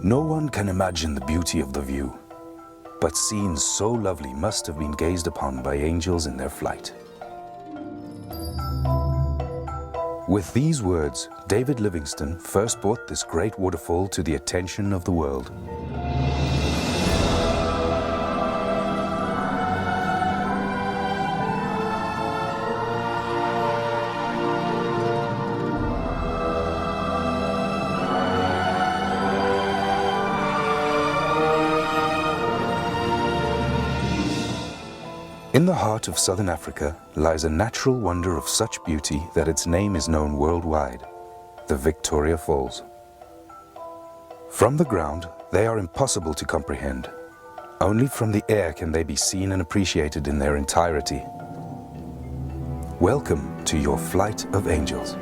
No one can imagine the beauty of the view, but scenes so lovely must have been gazed upon by angels in their flight. With these words, David Livingstone first brought this great waterfall to the attention of the world. In the heart of southern Africa lies a natural wonder of such beauty that its name is known worldwide, the Vicoria Falls. From the ground, they are impossible to comprehend. Only from the air can they be seen and appreciated in their entirety. Welcome to your flight of angels.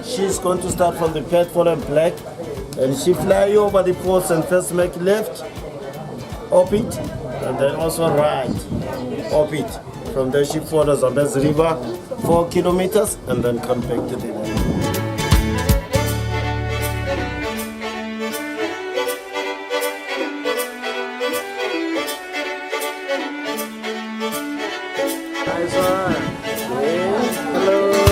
She's going to start from the platform and black, and she fly over the post and first make left, up it, and then also right, up it. From there she follows the Zambezi River 4 kilometers and then come back to the Nice one. Yeah. Hello.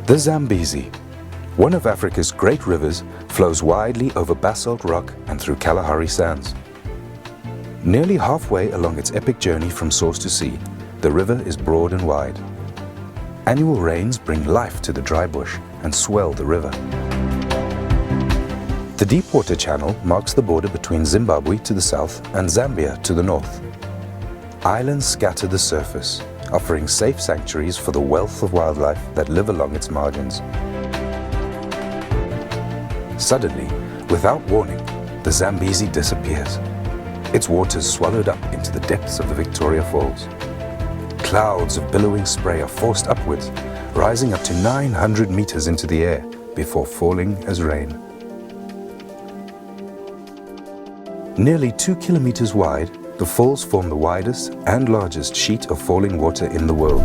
The Zambezi, one of Africa's great rivers, flows widely over basalt rock and through Kalahari sands. Nearly halfway along its epic journey from source to sea, the river is broad and wide. Annual rains bring life to the dry bush and swell the river. The Deepwater Channel marks the border between Zimbabwe to the south and Zambia to the north. Islands scatter the surface, offering safe sanctuaries for the wealth of wildlife that live along its margins. Suddenly, without warning, the Zambezi disappears. Its waters swallowed up into the depths of the Victoria Falls. Clouds of billowing spray are forced upwards, rising up to 900 meters into the air before falling as rain. Nearly 2 kilometers wide, the falls form the widest and largest sheet of falling water in the world.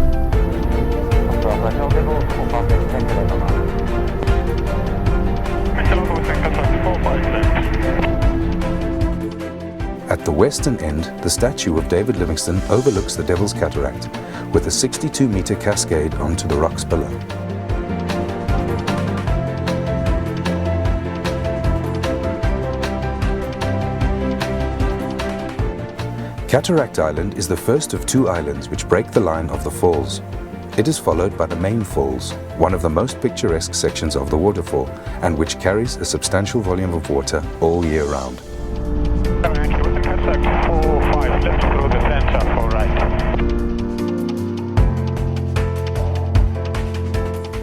At the western end, the statue of David Livingstone overlooks the Devil's Cataract, with a 62-meter cascade onto the rocks below. Cataract Island is the first of 2 islands which break the line of the falls. It is followed by the main falls, one of the most picturesque sections of the waterfall, and which carries a substantial volume of water all year round.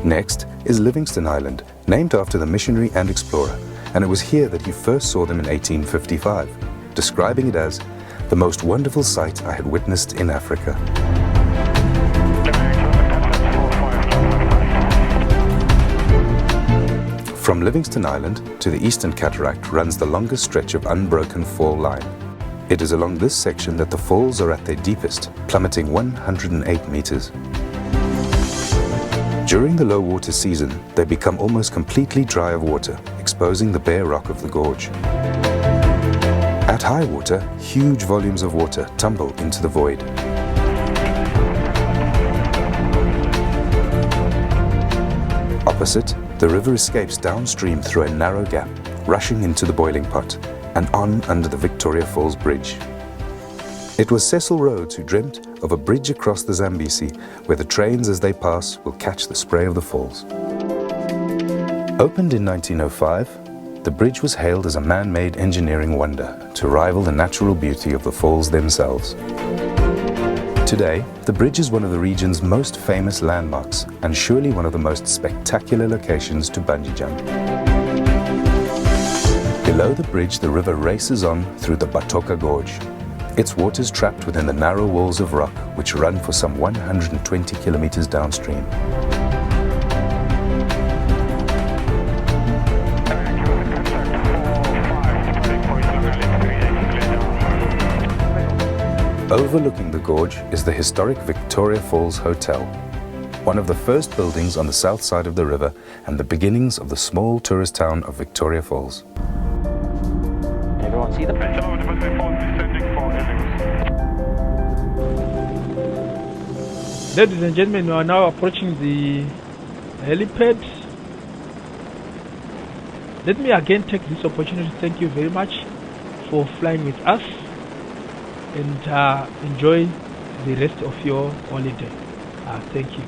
Next is Livingstone Island, named after the missionary and explorer, and it was here that he first saw them in 1855, describing it as the most wonderful sight I had witnessed in Africa. From Livingstone Island to the Eastern Cataract runs the longest stretch of unbroken fall line. It is along this section that the falls are at their deepest, plummeting 108 meters. During the low water season, they become almost completely dry of water, exposing the bare rock of the gorge. At high water, huge volumes of water tumble into the void. Opposite, the river escapes downstream through a narrow gap, rushing into the boiling pot, and on under the Victoria Falls Bridge. It was Cecil Rhodes who dreamt of a bridge across the Zambezi, where the trains as they pass will catch the spray of the falls. Opened in 1905, the bridge was hailed as a man-made engineering wonder to rival the natural beauty of the falls themselves. Today, the bridge is one of the region's most famous landmarks and surely one of the most spectacular locations to bungee jump. Below the bridge, the river races on through the Batoka Gorge. Its waters trapped within the narrow walls of rock which run for some 120 kilometers downstream. Overlooking the gorge is the historic Victoria Falls Hotel, one of the first buildings on the south side of the river and the beginnings of the small tourist town of Victoria Falls. Everyone see the Ladies and gentlemen, we are now approaching the helipad. Let me again take this opportunity to thank you very much for flying with us, and enjoy the rest of your holiday. Thank you.